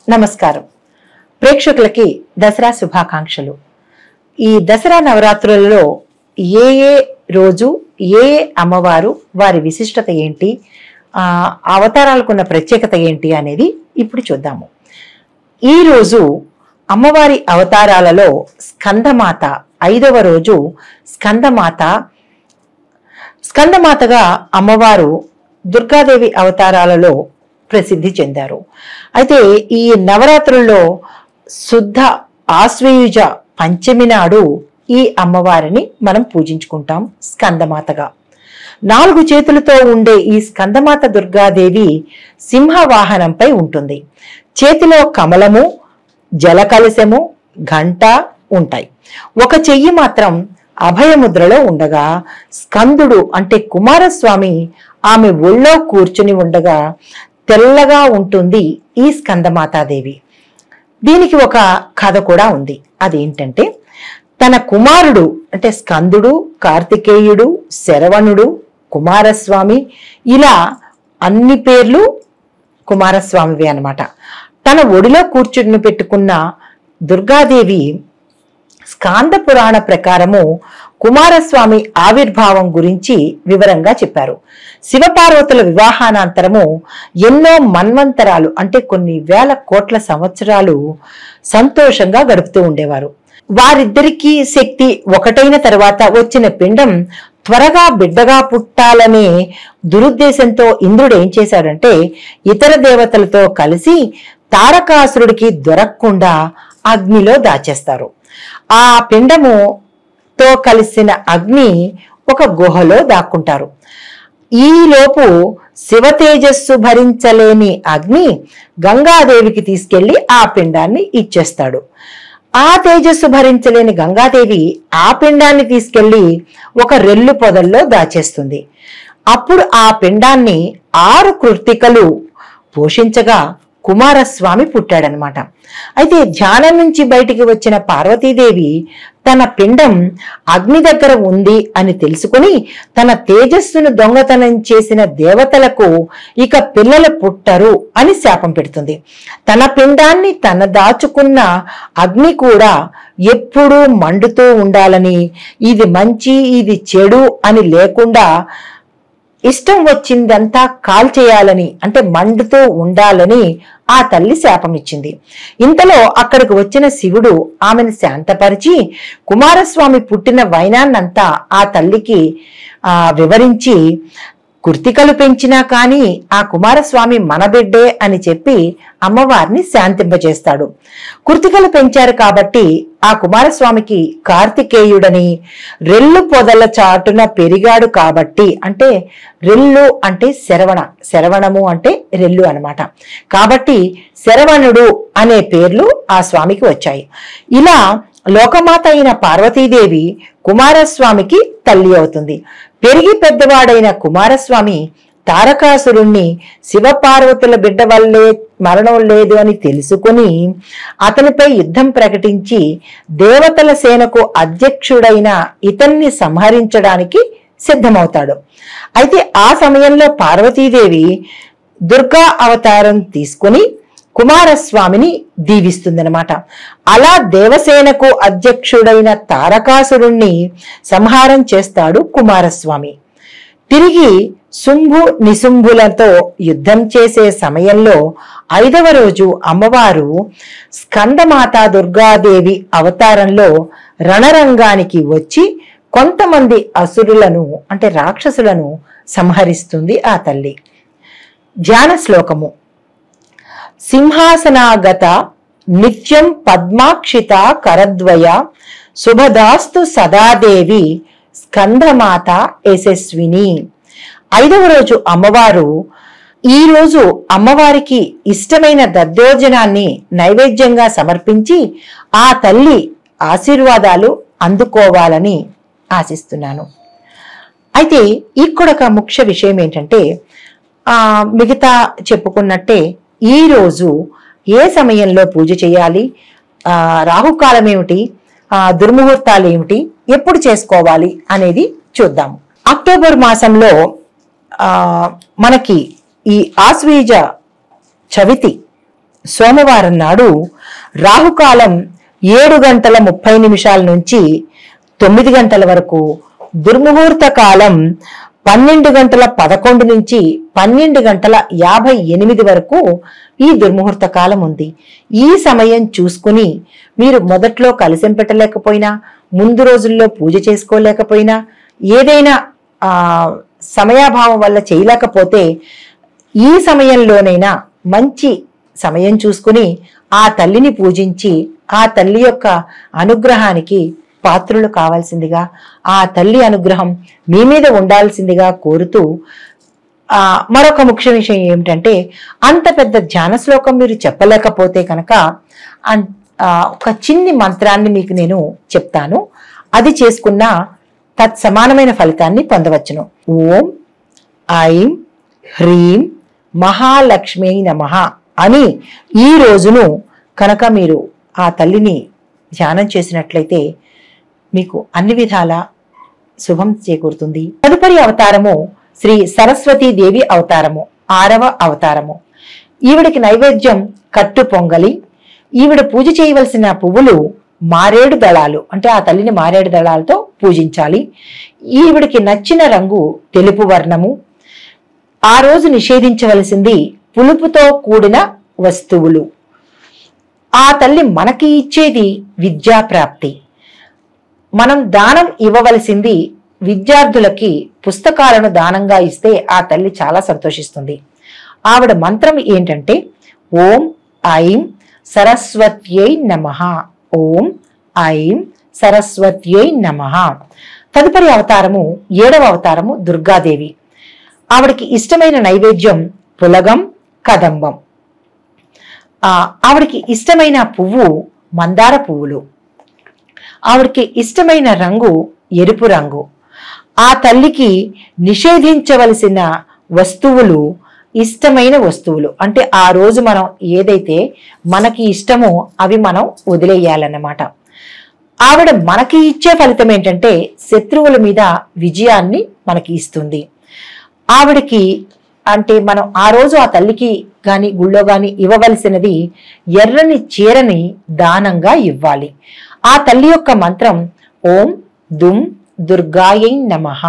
నమస్కారం. ప్రేక్షకులకి దసరా శుభాకాంక్షలు. ఈ దసరా నవరాత్రులలో ఏ రోజు ఏ అమ్మవారు, వారి విశిష్టత ఏంటి, అవతారాలకున్న ప్రత్యేకత ఏంటి అనేది ఇప్పుడు చూద్దాము. ఈ రోజు అమ్మవారి అవతారాలలో స్కందమాత 5వ రోజు స్కందమాతగా అమ్మవారు దుర్గాదేవి అవతారాలలో ప్రసిద్ధి చెందారు. అయితే ఈ నవరాత్రుల్లో శుద్ధ ఆశ్వయుజ పంచమి నాడు ఈ అమ్మవారిని మనం పూజించుకుంటాం స్కందమాతగా. 4 చేతులతో ఉండే ఈ స్కందమాత దుర్గాదేవి సింహవాహనంపై ఉంటుంది. చేతిలో కమలము, జలకలశము, ఘంట ఉంటాయి. ఒక చెయ్యి మాత్రం అభయముద్రలో ఉండగా స్కందుడు అంటే కుమారస్వామి ఆమె ఒళ్ళో కూర్చుని ఉండగా తెల్లగా ఉంటుంది ఈ స్కందమాతాదేవి. దీనికి ఒక కథ కూడా ఉంది. అదేంటంటే, తన కుమారుడు అంటే స్కందుడు, కార్తికేయుడు, శరవణుడు, కుమారస్వామి, ఇలా అన్ని పేర్లు కుమారస్వామివి అన్నమాట. తన ఒడిలో కూర్చుని పెట్టుకున్న దుర్గాదేవి స్కాంద పురాణ ప్రకారము కుమారస్వామి ఆవిర్భావం గురించి వివరంగా చెప్పారు. శివపార్వతుల వివాహానంతరము ఎన్నో మన్వంతరాలు అంటే కొన్ని వేల కోట్ల సంవత్సరాలు సంతోషంగా గడుపుతూ ఉండేవారు. వారిద్దరికీ శక్తి ఒకటైన తర్వాత వచ్చిన పిండం త్వరగా బిడ్డగా పుట్టాలనే దురుద్దేశంతో ఇంద్రుడు ఏం చేశాడంటే, ఇతర దేవతలతో కలిసి తారకాసురుడికి దొరకకుండా అగ్నిలో దాచేస్తారు. ఆ పిండముతో కలిసిన అగ్ని ఒక గుహలో దాక్కుంటారు. ఈలోపు శివ తేజస్సు భరించలేని అగ్ని గంగాదేవికి తీసుకెళ్లి ఆ పిండాన్ని ఇచ్చేస్తాడు. ఆ తేజస్సు భరించలేని గంగాదేవి ఆ పిండాన్ని తీసుకెళ్లి ఒక రెల్లు పొదల్లో దాచేస్తుంది. అప్పుడు ఆ పిండాన్ని 6 కృత్తికలు పోషించగా కుమారస్వామి పుట్టాడనమాట. అయితే ధ్యానం నుంచి బయటికి వచ్చిన పార్వతీదేవి తన పిండం అగ్ని దగ్గర ఉంది అని తెలుసుకుని తన తేజస్సును దొంగతనం చేసిన దేవతలకు ఇక పిల్లలు పుట్టరు అని శాపం పెడుతుంది. తన పిండాన్ని తన దాచుకున్న అగ్ని కూడా ఎప్పుడూ మండుతూ ఉండాలని, ఇది మంచి ఇది చెడు అని లేకుండా ఇష్టం వచ్చిందంతా కాల్చేయాలని అంటే మండుతూ ఉండాలని ఆ తల్లి శాపం ఇచ్చింది. ఇంతలో అక్కడికి వచ్చిన శివుడు ఆమెను శాంతపరిచి కుమారస్వామి పుట్టిన వైనాన్నంతా ఆ తల్లికి వివరించి, కృత్తికలు పెంచినా కానీ ఆ కుమారస్వామి మన బిడ్డే అని చెప్పి అమ్మవారిని శాంతింపజేస్తాడు. కృత్తికలు పెంచారు కాబట్టి ఆ కుమారస్వామికి కార్తికేయుడని, రెల్లు పొదల చాటున పెరిగాడు కాబట్టి, అంటే రెల్లు అంటే శరవణము అంటే రెల్లు అనమాట. కాబట్టి శరవణుడు అనే పేర్లు ఆ స్వామికి వచ్చాయి. ఇలా లోకమాత అయిన పార్వతీదేవి కుమారస్వామికి తల్లి అవుతుంది. పెరిగి పెద్దవాడైన కుమారస్వామి తారకాసురుణ్ణి శివపార్వతుల బిడ్డ వల్లే మరణం లేదు అని తెలుసుకుని అతనిపై యుద్ధం ప్రకటించి దేవతల సేనకు అధ్యక్షుడైన ఇతన్ని సంహరించడానికి సిద్ధమవుతాడు. అయితే ఆ సమయంలో పార్వతీదేవి దుర్గా అవతారం తీసుకుని కుమారస్వామిని దీవిస్తుందనమాట. అలా దేవసేనకు అధ్యక్షుడైన తారకాసురుణ్ణి సంహారం చేస్తాడు కుమారస్వామి. తిరిగి శుంభు నిశుంభులతో యుద్ధం చేసే సమయంలో 5వ రోజు అమ్మవారు స్కందమాతా దుర్గాదేవి అవతారంలో రణరంగానికి వచ్చి కొంతమంది అసురులను అంటే రాక్షసులను సంహరిస్తుంది ఆ తల్లి. ధ్యాన శ్లోకము: సింహాసనాగత నిత్యం పద్మాక్షిత కరద్వయ శుభదాస్తు సదాదేవి స్కందమాత యశస్విని. 5వ రోజు అమ్మవారు ఈ రోజు అమ్మవారికి ఇష్టమైన దద్దోజనాన్ని నైవేద్యంగా సమర్పించి ఆ తల్లి ఆశీర్వాదాలు అందుకోవాలని ఆశిస్తున్నాను. అయితే ఇక్కడ ఒక ముఖ్య విషయం ఏంటంటే, మిగతా చెప్పుకున్నట్టే ఈ రోజు ఏ సమయంలో పూజ చేయాలి, రాహుకాలం ఏమిటి, దుర్ముహూర్తాలు ఏమిటి, ఎప్పుడు చేసుకోవాలి అనేది చూద్దాము. అక్టోబర్ మాసంలో మనకి ఈ ఆశ్వీజ చవితి సోమవారం నాడు రాహుకాలం 7:30 నుంచి 9 గంటల వరకు, దుర్ముహూర్త కాలం 12:11 నుంచి 12:58 వరకు ఈ దుర్ముహూర్త కాలం ఉంది. ఈ సమయం చూసుకుని మీరు మొదట్లో కలశం పెట్టలేకపోయినా, ముందు రోజుల్లో పూజ చేసుకోలేకపోయినా, ఏదైనా సమయాభావం వల్ల చేయలేకపోతే ఈ సమయంలోనైనా మంచి సమయం చూసుకుని ఆ తల్లిని పూజించి ఆ తల్లి యొక్క అనుగ్రహానికి పాత్రులు కావాల్సిందిగా, ఆ తల్లి అనుగ్రహం మీ మీద ఉండాల్సిందిగా కోరుతూ, మరొక ముఖ్య విషయం ఏమిటంటే, అంత పెద్ద ధ్యాన శ్లోకం మీరు చెప్పలేకపోతే కనుక ఒక చిన్ని మంత్రాన్ని మీకు నేను చెప్తాను. అది చేసుకున్న తత్సమానమైన ఫలితాన్ని పొందవచ్చును. ఓం ఐం హ్రీం మహాలక్ష్మి నమః అని ఈ రోజును కనుక మీరు ఆ తల్లిని ధ్యానం చేసినట్లయితే మీకు అన్ని విధాల శుభం చేకూరుతుంది. తదుపరి అవతారము శ్రీ సరస్వతీదేవి అవతారము, 6వ అవతారము. ఈవిడికి నైవేద్యం కట్టు పొంగలి. ఈవిడ పూజ చేయవలసిన పువ్వులు మారేడు దళాలు, అంటే ఆ తల్లిని మారేడు దళాలతో పూజించాలి. ఈవిడికి నచ్చిన రంగు తెలుపు వర్ణము. ఆ రోజు నిషేధించవలసింది పులుపుతో కూడిన వస్తువులు. ఆ తల్లి మనకి ఇచ్చేది విద్యాప్రాప్తి. మనం దానం ఇవ్వవలసింది విద్యార్థులకి పుస్తకాలను దానంగా ఇస్తే ఆ తల్లి చాలా సంతోషిస్తుంది. ఆవిడ మంత్రం ఏంటంటే ఓం ఐం సరస్వత్యై నమః, ఓం ఐం సరస్వత్యై నమః. తదుపరి అవతారము 7వ అవతారము దుర్గాదేవి. ఆవిడకి ఇష్టమైన నైవేద్యం పులగం, కదంబం. ఆవిడికి ఇష్టమైన పువ్వు మందార పువ్వులు. ఆవిడికి ఇష్టమైన రంగు ఎరుపు రంగు. ఆ తల్లికి నిషేధించవలసిన వస్తువులు ఇష్టమైన వస్తువులు, అంటే ఆ రోజు మనం ఏదైతే మనకి ఇష్టమో అవి మనం వదిలేయాలన్నమాట. ఆవిడ మనకి ఇచ్చే ఫలితం ఏంటంటే శత్రువుల మీద విజయాన్ని మనకి ఇస్తుంది. ఆవిడకి అంటే మనం ఆ రోజు ఆ తల్లికి గాని గుళ్ళో గాని ఇవ్వవలసినది ఎర్రని చీరని దానంగా ఇవ్వాలి. ఆ తల్లి యొక్క మంత్రం ఓం దుమ్ దుర్గాయై నమః.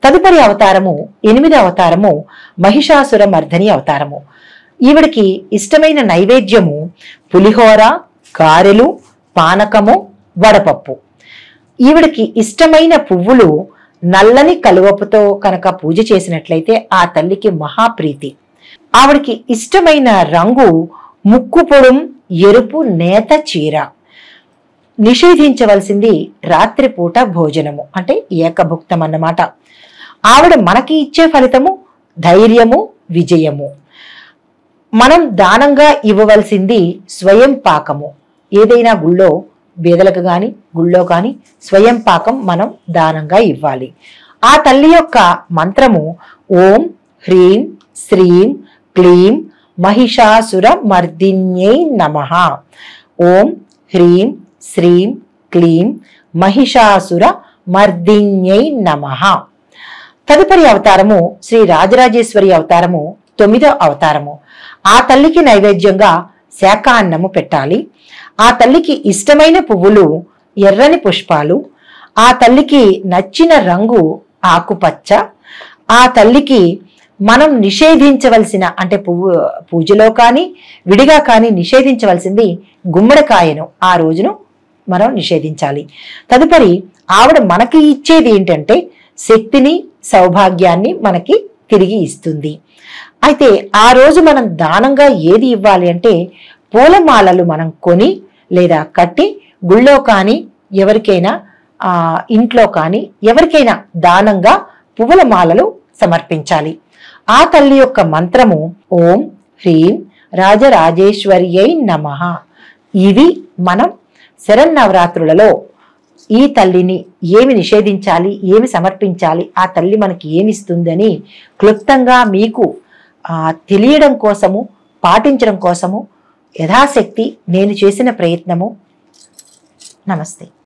తదుపరి అవతారము 8వ అవతారము మహిషాసుర మర్దని అవతారము. ఈవిడికి ఇష్టమైన నైవేద్యము పులిహోర, గారెలు, పానకము, వడపప్పు. ఈవిడికి ఇష్టమైన పువ్వులు నల్లని కలువపుతో కనుక పూజ చేసినట్లయితే ఆ తల్లికి మహాప్రీతి. ఆవిడికి ఇష్టమైన రంగు ముక్కు పొడుం ఎరుపు నేత చీర. నిషేధించవలసింది రాత్రిపూట భోజనము, అంటే ఏకభుక్తం అన్నమాట. ఆవిడ మనకి ఇచ్చే ఫలితము ధైర్యము, విజయము. మనం దానంగా ఇవ్వవలసింది స్వయం పాకము. ఏదైనా గుళ్ళో బేదలకు గాని గుళ్ళో కాని స్వయం పాకం మనం దానంగా ఇవ్వాలి. ఆ తల్లి యొక్క మంత్రము ఓం హ్రీం శ్రీం క్లీం మహిషాసుర మర్దిన్యై నమః. ఓం హ్రీం శ్రీం క్లీం మహిషాసుర మర్దిన్యై నమః. తదుపరి అవతారము శ్రీ రాజరాజేశ్వరి అవతారము, 9వ అవతారము. ఆ తల్లికి నైవేద్యంగా శాకాన్నము పెట్టాలి. ఆ తల్లికి ఇష్టమైన పువ్వులు ఎర్రని పుష్పాలు. ఆ తల్లికి నచ్చిన రంగు ఆకుపచ్చ. ఆ తల్లికి మనం నిషేధించవలసిన, అంటే పూజలో కానీ విడిగా కానీ నిషేధించవలసింది గుమ్మడికాయను ఆ రోజును మనం నిషేధించాలి. తదుపరి ఆవిడ మనకి ఇచ్చేది ఏంటంటే శక్తిని, సౌభాగ్యాన్ని మనకి తిరిగి ఇస్తుంది. అయితే ఆ రోజు మనం దానంగా ఏది ఇవ్వాలి అంటే పూలమాలలు మనం కొని లేదా కట్టి గుళ్ళో కానీ ఎవరికైనా ఇంట్లో కానీ ఎవరికైనా దానంగా పువ్వుల మాలలు సమర్పించాలి. ఆ తల్లి యొక్క మంత్రము ఓం హ్రీం రాజరాజేశ్వర్యై నమః. ఇవి మనం శరన్నవరాత్రులలో ఈ తల్లిని ఏమి నిషేధించాలి, ఏమి సమర్పించాలి, ఆ తల్లి మనకి ఏమిస్తుందని క్లుప్తంగా మీకు తెలియడం కోసము, పాటించడం కోసము యథాశక్తి నేను చేసిన ప్రయత్నము. నమస్తే.